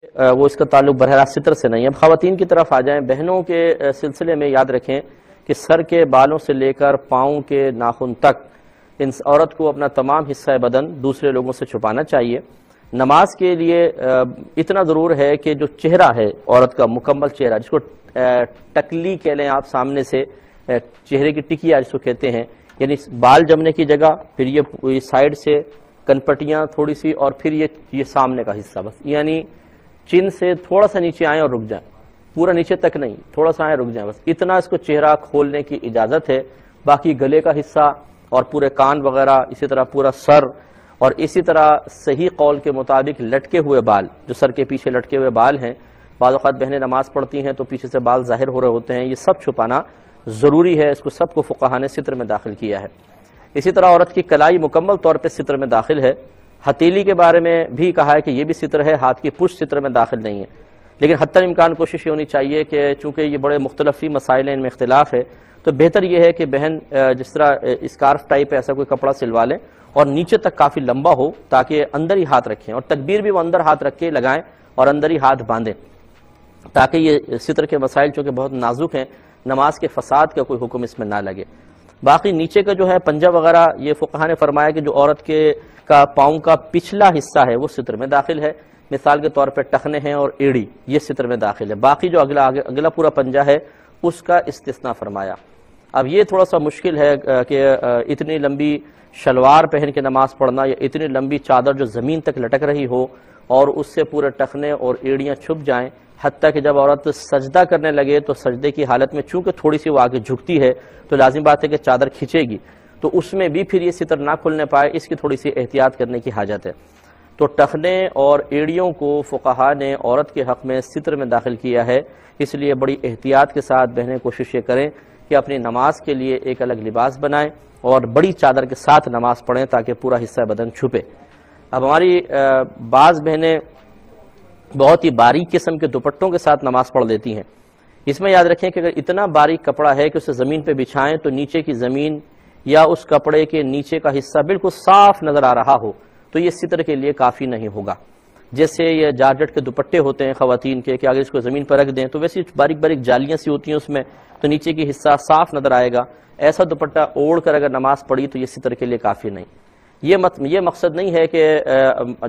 وہ اس کا تعلق براہ راست ستر سے نہیں ہے. اب خواتین کی طرف آ جائیں. بہنوں کے سلسلے میں یاد رکھیں کہ سر کے بالوں سے لے کر پاؤں کے ناخن تک ان عورت کو اپنا تمام حصہ بدن دوسرے لوگوں سے چھپانا چاہیے. نماز کے لیے اتنا ضرور ہے کہ جو چہرہ ہے عورت کا مکمل چہرہ، جس کو ٹکلی کہہ لیں آپ، سامنے سے چہرے کی ٹکیا جس کو کہتے ہیں، یعنی بال جمنے کی جگہ، پھر یہ سائڈ سے کنپٹیاں تھوڑی سی، اور پھر یہ سامنے کا حصہ، بس یعنی چن سے تھوڑا سا نیچے آئیں اور رک جائیں، پورا نیچے تک نہیں، تھوڑا سا آئیں رک جائیں، بس اتنا اس کو چہرہ کھولنے کی اجازت ہے. باقی گلے کا حصہ اور پورے کان وغیرہ، اسی طرح پورا سر، اور اسی طرح صحیح قول کے مطابق لٹکے ہوئے بال، جو سر کے پیچھے لٹکے ہوئے بال ہیں، بعض اوقات بہنیں نماز پڑھتی ہیں تو پیچھے سے بال ظاہر ہو رہے ہوتے ہیں، یہ سب چھپانا ضروری ہے. اس کو سب کو فقہاء نے ستر میں داخل کیا ہے. اسی طرح عورت کی کلائی مکمل طور پہ ستر میں داخل ہے. ہتھیلی کے بارے میں بھی کہا ہے کہ یہ بھی ستر ہے، ہاتھ کی پشت ستر میں داخل نہیں ہے. لیکن حتی الامکان کوشش یہ ہونی چاہیے کہ چونکہ یہ بڑے مختلف مسائل ہیں، ان میں اختلاف ہے، تو بہتر یہ ہے کہ بہن جس طرح اسکارف ٹائپ ایسا کوئی کپڑا سلوا لیں اور نیچے تک کافی لمبا ہو، تاکہ اندر ہی ہاتھ رکھیں، اور تکبیر بھی وہ اندر ہاتھ رکھ کے لگائیں اور اندر ہی ہاتھ باندھیں، تاکہ یہ ستر کے مسائل چونکہ بہت نازک ہیں، نماز کے فساد کا کوئی حکم اس میں نہ لگے. باقی نیچے کا جو ہے پنجہ وغیرہ، یہ فقہاء نے فرمایا کہ جو عورت کا پاؤں کا پچھلا حصہ ہے وہ ستر میں داخل ہے. مثال کے طور پہ ٹخنے ہیں اور ایڑی، یہ ستر میں داخل ہے. باقی جو اگلا پورا پنجہ ہے اس کا استثناء فرمایا. اب یہ تھوڑا سا مشکل ہے کہ اتنی لمبی شلوار پہن کے نماز پڑھنا، یا اتنی لمبی چادر جو زمین تک لٹک رہی ہو اور اس سے پورے ٹخنے اور ایڑیاں چھپ جائیں، حتیٰ کہ جب عورت سجدہ کرنے لگے تو سجدے کی حالت میں چونکہ تھوڑی سی وہ آگے جھکتی ہے تو لازم بات ہے کہ چادر کھینچے گی، تو اس میں بھی پھر یہ ستر نہ کھلنے پائے، اس کی تھوڑی سی احتیاط کرنے کی حاجت ہے. تو ٹخنے اور ایڑیوں کو فقہاء نے عورت کے حق میں ستر میں داخل کیا ہے. اس لیے بڑی احتیاط کے ساتھ بہنیں کوشش یہ کریں کہ اپنی نماز کے لیے ایک الگ لباس بنائیں اور بڑی چادر کے ساتھ نماز پڑھیں تاکہ پورا حصہ بدن چھپے. اب ہماری بعض بہنیں بہت ہی باریک قسم کے دوپٹوں کے ساتھ نماز پڑھ لیتی ہیں. اس میں یاد رکھیں کہ اگر اتنا باریک کپڑا ہے کہ اسے زمین پہ بچھائیں تو نیچے کی زمین یا اس کپڑے کے نیچے کا حصہ بالکل صاف نظر آ رہا ہو تو یہ ستر کے لیے کافی نہیں ہوگا. جیسے یہ جارجٹ کے دوپٹے ہوتے ہیں خواتین کے، کہ اگر اس کو زمین پر رکھ دیں تو ویسے باریک باریک جالیاں سی ہوتی ہیں اس میں، تو نیچے کی حصہ صاف نظر آئے گا. ایسا دوپٹہ اوڑھ کر اگر نماز پڑھی تو یہ ستر کے لیے کافی نہیں. یہ مقصد نہیں ہے کہ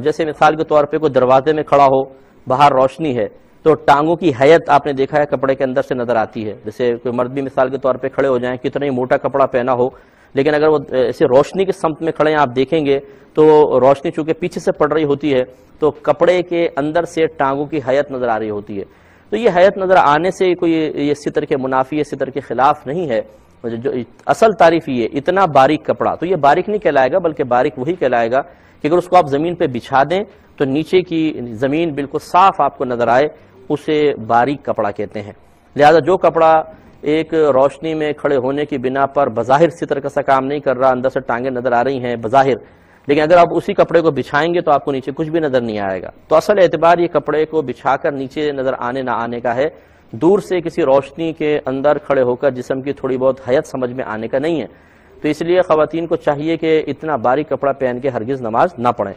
جیسے مثال کے طور پہ کوئی دروازے میں کھڑا ہو، باہر روشنی ہے تو ٹانگوں کی حیت آپ نے دیکھا ہے کپڑے کے اندر سے نظر آتی ہے. جیسے کوئی مرد بھی مثال کے طور پہ کھڑے ہو جائیں، کتنا ہی موٹا کپڑا پہنا ہو، لیکن اگر وہ ایسے روشنی کے سمت میں کھڑے ہیں آپ دیکھیں گے تو روشنی چونکہ پیچھے سے پڑ رہی ہوتی ہے تو کپڑے کے اندر سے ٹانگوں کی حیت نظر آ رہی ہوتی ہے. تو یہ حیت نظر آنے سے کوئی یہ ستر کے منافی ہے، ستر کے خلاف نہیں ہے. جو اصل تعریف یہ اتنا باریک کپڑا، تو یہ باریک نہیں کہلائے گا، بلکہ باریک وہی کہلائے گا کہ اگر اس کو آپ زمین پہ بچھا دیں تو نیچے کی زمین بالکل صاف آپ کو نظر آئے، اسے باریک کپڑا کہتے ہیں. لہذا جو کپڑا ایک روشنی میں کھڑے ہونے کی بنا پر بظاہر ستر کا سا کام نہیں کر رہا، اندر سے ٹانگیں نظر آ رہی ہیں بظاہر، لیکن اگر آپ اسی کپڑے کو بچھائیں گے تو آپ کو نیچے کچھ بھی نظر نہیں آئے گا. تو اصل اعتبار یہ کپڑے کو بچھا کر نیچے نظر آنے نہ آنے کا ہے، دور سے کسی روشنی کے اندر کھڑے ہو کر جسم کی تھوڑی بہت حیت سمجھ میں آنے کا نہیں ہے. تو اس لیے خواتین کو چاہیے کہ اتنا باریک کپڑا پہن کے ہرگز نماز نہ پڑھیں.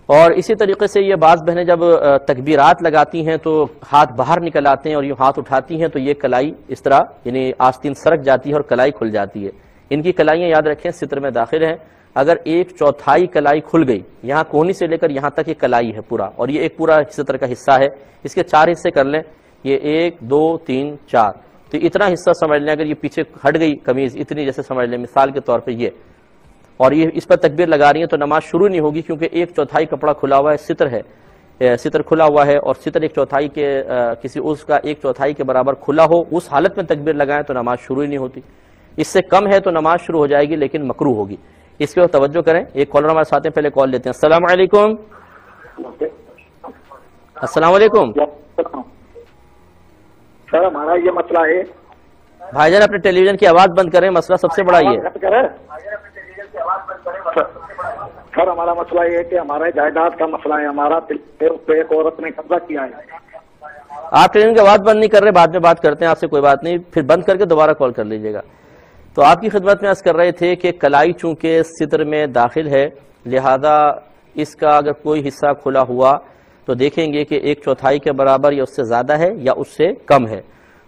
اور اسی طریقے سے یہ بعض بہنیں جب تکبیرات لگاتی ہیں تو ہاتھ باہر نکل آتے ہیں اور یہ ہاتھ اٹھاتی ہیں تو یہ کلائی اس طرح یعنی آستین سرک جاتی ہے اور کلائی کھل جاتی ہے. ان کی کلائیاں یاد رکھیں ستر میں داخل ہیں. اگر 1/4 کلائی کھل گئی، یہاں کونی سے لے کر یہاں تک یہ کلائی ہے پورا، اور یہ ایک پورا ستر کا حصہ ہے، اس کے 4 حصے کر لیں، یہ 1 2 3 4، تو اتنا حصہ سمجھ لیں. اگر یہ پیچھے ہٹ گئی قمیض اتنی، جیسے سمجھ لیں مثال کے طور پہ یہ، اور یہ اس پر تکبیر لگا رہی ہیں تو نماز شروع نہیں ہوگی، کیونکہ 1/4 کپڑا کھلا ہوا ہے، ستر ہے، ستر کھلا ہوا ہے، اور ستر 1/4 کے کسی اس کا 1/4 کے برابر کھلا ہو، اس حالت میں تکبیر لگائیں تو نماز شروع ہی نہیں ہوتی. اس سے کم ہے تو نماز شروع ہو جائے گی لیکن مکروہ ہوگی. اس پہ توجہ کریں. ایک کالر ہمارے ساتھ ہیں، پہلے کال لیتے ہیں. السلام علیکم. السلام علیکم سر. ہمارا یہ مسئلہ ہے بھائی جان، اپنے ٹیلی ویژن کی آواز بند کریں، مسئلہ سب سے بڑا یہ ہے. سر ہمارا مسئلہ یہ ہے کہ ہمارے جائیداد کا مسئلہ ہے، ہمارا ایک عورت نے قبضہ کیا ہے. آپ ٹیلی ویژن کی آواز بند نہیں کر رہے، بعد میں بات کرتے ہیں آپ سے، کوئی بات نہیں، پھر بند کر کے دوبارہ کال کر لیجیے گا. تو آپ کی خدمت میں عرض کر رہے تھے کہ کلائی چونکہ ستر میں داخل ہے، لہذا اس کا اگر کوئی حصہ کھلا ہوا تو دیکھیں گے کہ 1/4 کے برابر یا اس سے زیادہ ہے یا اس سے کم ہے۔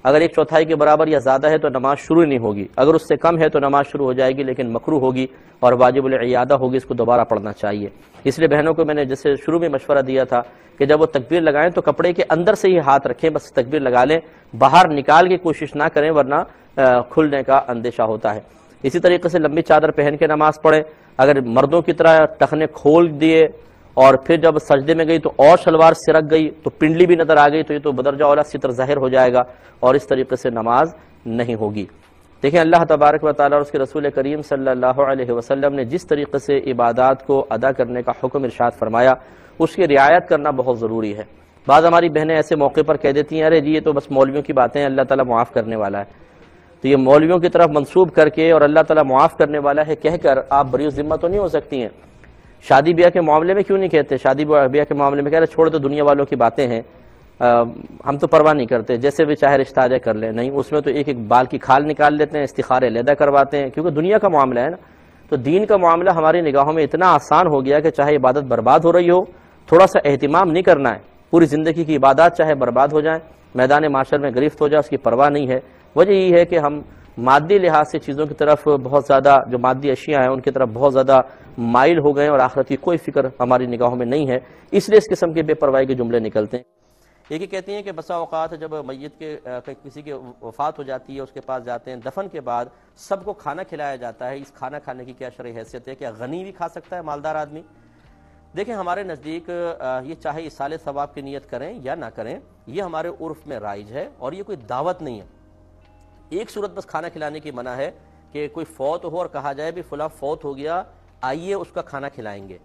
اگر 1/4 کے برابر یا زیادہ ہے تو نماز شروع نہیں ہوگی، اگر اس سے کم ہے تو نماز شروع ہو جائے گی لیکن مکروہ ہوگی اور واجب العیادہ ہوگی، اس کو دوبارہ پڑھنا چاہیے۔ اس لیے بہنوں کو میں نے جیسے شروع میں مشورہ دیا تھا کہ جب وہ تکبیر لگائیں تو کپڑے کے اندر سے ہی ہاتھ رکھیں، بس تکبیر لگا لیں، باہر نکال کی کوشش نہ کریں ورنہ کھلنے کا اندیشہ ہوتا ہے۔ اسی طریقے سے لمبی چادر پہن کے نماز پڑھیں، اگر مردوں کی طرح ٹخنے کھول دیے اور پھر جب سجدے میں گئی تو اور شلوار سرک گئی تو پنڈلی بھی نظر آ گئی تو یہ تو بدرجہ اولا ستر ظاہر ہو جائے گا اور اس طریقے سے نماز نہیں ہوگی۔ دیکھیں اللہ تبارک و تعالیٰ اور اس کے رسول کریم صلی اللہ علیہ وسلم نے جس طریقے سے عبادات کو ادا کرنے کا حکم ارشاد فرمایا اس کی رعایت کرنا بہت ضروری ہے۔ بعض ہماری بہنیں ایسے موقع پر کہہ دیتی ہیں ارے جی یہ تو بس مولویوں کی باتیں ہیں، اللہ تعالیٰ معاف کرنے والا ہے، تو یہ مولویوں کی طرف منسوب کر کے اور اللہ تعالیٰ معاف کرنے والا ہے کہہ کر آپ بری ذمہ تو نہیں ہو سکتی ہیں۔ شادی بیاہ کے معاملے میں کیوں نہیں کہتے؟ شادی بیاہ کے معاملے میں کہہ رہے چھوڑ دو، دنیا والوں کی باتیں ہیں، ہم تو پرواہ نہیں کرتے، جیسے بھی چاہے رشتہ طے کر لیں۔ نہیں، اس میں تو ایک ایک بال کی کھال نکال لیتے ہیں، استخارے علیحدہ کرواتے ہیں، کیونکہ دنیا کا معاملہ ہے نا۔ تو دین کا معاملہ ہماری نگاہوں میں اتنا آسان ہو گیا کہ چاہے عبادت برباد ہو رہی ہو، تھوڑا سا اہتمام نہیں کرنا ہے، پوری زندگی کی عبادات چاہے برباد ہو جائیں، میدان معاشر میں گرفت ہو جائے، اس کی پرواہ نہیں ہے۔ وجہ یہ ہے کہ ہم مادی لحاظ سے چیزوں کی طرف بہت زیادہ، جو مادی اشیاء ہیں ان کی طرف بہت زیادہ مائل ہو گئے اور آخرت کی کوئی فکر ہماری نگاہوں میں نہیں ہے، اس لیے اس قسم کے بے پرواہی کے جملے نکلتے ہیں۔ یہ کہ کہتے ہیں کہ بسا اوقات جب میت کے کسی کی وفات ہو جاتی ہے اس کے پاس جاتے ہیں، دفن کے بعد سب کو کھانا کھلایا جاتا ہے، اس کھانا کھانے کی کیا شرعی حیثیت ہے؟ کیا غنی بھی کھا سکتا ہے مالدار آدمی؟ دیکھیں ہمارے نزدیک یہ چاہے ایصال ثواب کی نیت کریں یا نہ کریں، یہ ہمارے عرف میں رائج ہے اور یہ کوئی دعوت نہیں ہے۔ ایک صورت بس کھانا کھلانے کی منع ہے کہ کوئی فوت ہو اور کہا جائے بھی فلاں فوت ہو گیا آئیے اس کا کھانا کھلائیں گے،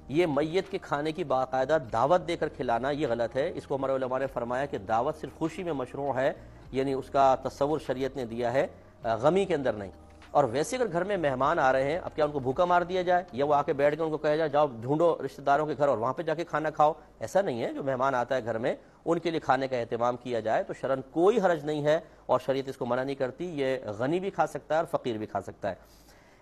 یہ میت کے کھانے کی باقاعدہ دعوت دے کر کھلانا یہ غلط ہے۔ اس کو ہمارے علماء نے فرمایا کہ دعوت صرف خوشی میں مشروع ہے، یعنی اس کا تصور شریعت نے دیا ہے، غمی کے اندر نہیں۔ اور ویسے اگر گھر میں مہمان آ رہے ہیں، اب کیا ان کو بھوکا مار دیا جائے یا وہ آ کے بیٹھ کے ان کو کہا جائے جاؤ ڈھونڈو رشتہ داروں کے گھر اور وہاں پہ جا کے کھانا کھاؤ؟ ایسا نہیں ہے۔ جو مہمان آتا ہے گھر میں ان کے لیے کھانے کا اہتمام کیا جائے تو شرعاً کوئی حرج نہیں ہے اور شریعت اس کو منع نہیں کرتی، یہ غنی بھی کھا سکتا ہے اور فقیر بھی کھا سکتا ہے۔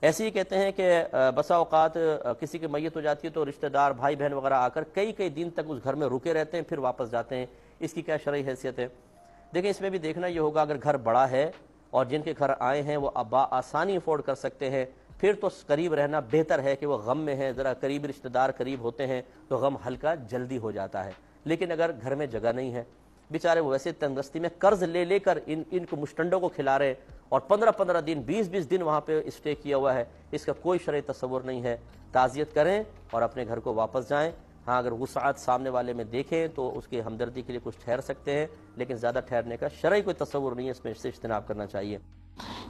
ایسے ہی کہتے ہیں کہ بسا اوقات کسی کی میت ہو جاتی ہے تو رشتہ دار بھائی بہن وغیرہ آ کر کئی دن تک اس گھر میں رکے رہتے ہیں پھر واپس جاتے ہیں، اس کی کیا شرعی حیثیت ہے؟ دیکھیں اس میں بھی دیکھنا یہ ہوگا اگر گھر بڑا ہے اور جن کے گھر آئے ہیں وہ آسانی افورڈ کر سکتے ہیں پھر تو قریب رہنا بہتر ہے کہ وہ غم میں ہیں، ذرا قریب رشتہ دار قریب ہوتے ہیں تو غم ہلکا جلدی ہو جاتا ہے۔ لیکن اگر گھر میں جگہ نہیں ہے، بیچارے وہ ویسے تندرستی میں قرض لے کر ان کو مشٹنڈوں کو کھلا رہے اور 15 دن 20 دن وہاں پہ اسٹے کیا ہوا ہے، اس کا کوئی شرعی تصور نہیں ہے۔ تعزیت کریں اور اپنے گھر کو واپس جائیں۔ ہاں اگر وسعت سامنے والے میں دیکھیں تو اس کی ہمدردی کے لیے کچھ ٹھہر سکتے ہیں، لیکن زیادہ ٹھہرنے کا شرعی کوئی تصور نہیں ہے، اس میں سے اجتناب کرنا چاہیے۔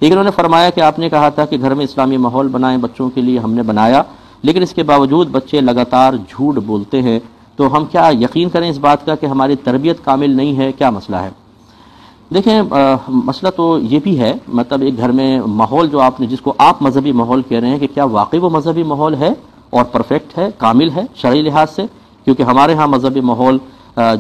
لیکن انہوں نے فرمایا کہ آپ نے کہا تھا کہ گھر میں اسلامی ماحول بنائیں بچوں کے لیے، ہم نے بنایا، لیکن اس کے باوجود بچے لگاتار جھوٹ بولتے ہیں، تو ہم کیا یقین کریں اس بات کا کہ ہماری تربیت کامل نہیں ہے؟ کیا مسئلہ ہے؟ دیکھیں مسئلہ تو یہ بھی ہے، مطلب ایک گھر میں ماحول جو آپ نے جس کو آپ مذہبی ماحول کہہ رہے ہیں کہ کیا واقعی وہ مذہبی ماحول ہے اور پرفیکٹ ہے، کامل ہے شرعی لحاظ سے؟ کیونکہ ہمارے ہاں مذہبی ماحول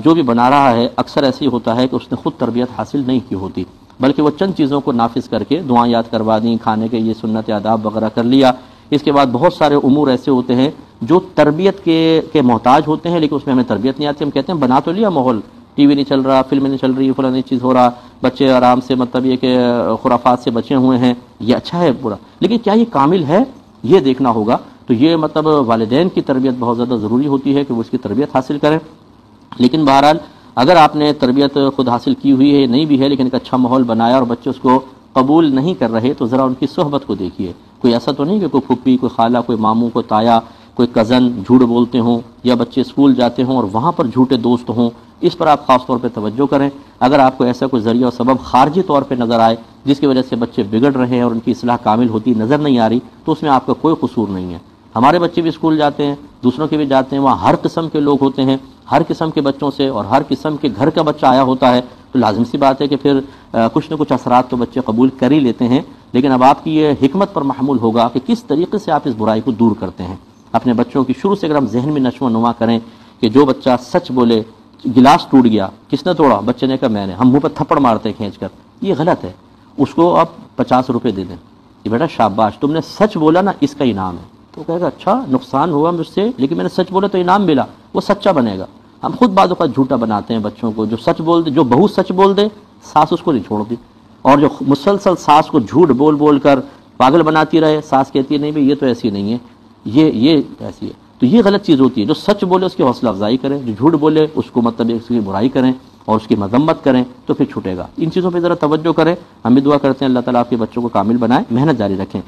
جو بھی بنا رہا ہے اکثر ایسے ہی ہوتا ہے کہ اس نے خود تربیت حاصل نہیں کی ہوتی، بلکہ وہ چند چیزوں کو نافذ کر کے دعائیں یاد کروا دیں، کھانے کے یہ سنت آداب وغیرہ کر لیا، اس کے بعد بہت سارے امور ایسے ہوتے ہیں جو تربیت کے محتاج ہوتے ہیں لیکن اس میں ہمیں تربیت نہیں آتی۔ ہم کہتے ہیں بنا تو لیا ماحول، ٹی وی نہیں چل رہا، فلمیں نہیں چل رہی، فلانی چیز ہو رہا، بچے آرام سے مطلب یہ کہ خرافات سے بچے ہوئے ہیں، یہ اچھا ہے برا، لیکن کیا یہ کامل ہے؟ یہ دیکھنا ہوگا۔ تو یہ مطلب والدین کی تربیت بہت زیادہ ضروری ہوتی ہے کہ وہ اس کی تربیت حاصل کریں۔ لیکن بہرحال اگر آپ نے تربیت خود حاصل کی ہوئی ہے نہیں بھی ہے لیکن ایک اچھا ماحول بنایا اور بچے اس کو قبول نہیں کر رہے تو ذرا ان کی صحبت کو دیکھیے۔ کوئی ایسا تو نہیں کہ کوئی پھپھی، کوئی خالہ، کوئی ماموں، کوئی تایا، کوئی کزن جھوٹ بولتے ہوں یا بچے اسکول جاتے ہوں اور وہاں پر جھوٹے دوست ہوں، اس پر آپ خاص طور پہ توجہ کریں۔ اگر آپ کو ایسا کوئی ذریعہ اور سبب خارجی طور پہ نظر آئے جس کی وجہ سے بچے بگڑ رہے ہیں اور ان کی اصلاح کامل ہوتی نظر نہیں آ رہی تو اس میں آپ کا کوئی قصور نہیں ہے۔ ہمارے بچے بھی اسکول جاتے ہیں، دوسروں کے بھی جاتے ہیں، وہاں ہر قسم کے لوگ ہوتے ہیں، ہر قسم کے بچوں سے اور ہر قسم کے گھر کا بچہ آیا ہوتا ہے، تو لازم سی بات ہے کہ پھر کچھ نہ کچھ اثرات تو بچے قبول کر ہی لیتے ہیں۔ لیکن اب آپ کی یہ حکمت پر محمول ہوگا کہ کس طریقے سے آپ اس برائی کو دور کرتے ہیں۔ اپنے بچوں کی شروع سے اگر ہم ذہن میں نشو و نما کریں کہ جو بچہ سچ بولے، گلاس ٹوٹ گیا، کس نے توڑا؟ بچے نے کہا میں نے، ہم منہ پہ تھپڑ مارتے ہیں کھینچ کر، یہ غلط ہے۔ اس کو آپ 50 روپے دے دیں کہ بیٹا شاباش تم نے سچ بولا نا، اس کا انعام ہے۔ تو کہے گا اچھا نقصان ہوا مجھ سے لیکن میں نے سچ بولا تو انعام ملا، وہ سچا بنے گا۔ ہم خود بعض اوقات جھوٹا بناتے ہیں بچوں کو. جو سچ بول دے, جو بہو سچ بول دے, ساس اس کو نہیں چھوڑتی, اور جو مسلسل ساس کو جھوٹ بول بول کر پاگل بناتی رہے, ساس کہتی ہے نہیں بھائی یہ تو ایسی نہیں ہے, یہ ایسی ہے. تو یہ غلط چیز ہوتی ہے. جو سچ بولے اس کی حوصلہ افزائی کریں, جو جھوٹ بولے اس کو مطلب اس کی برائی کریں اور اس کی مذمت کریں, تو پھر چھوٹے گا. ان چیزوں پہ ذرا توجہ کریں. ہم بھی دعا کرتے ہیں اللہ تعالیٰ آپ کے بچوں کو کامل بنائے, محنت جاری رکھیں.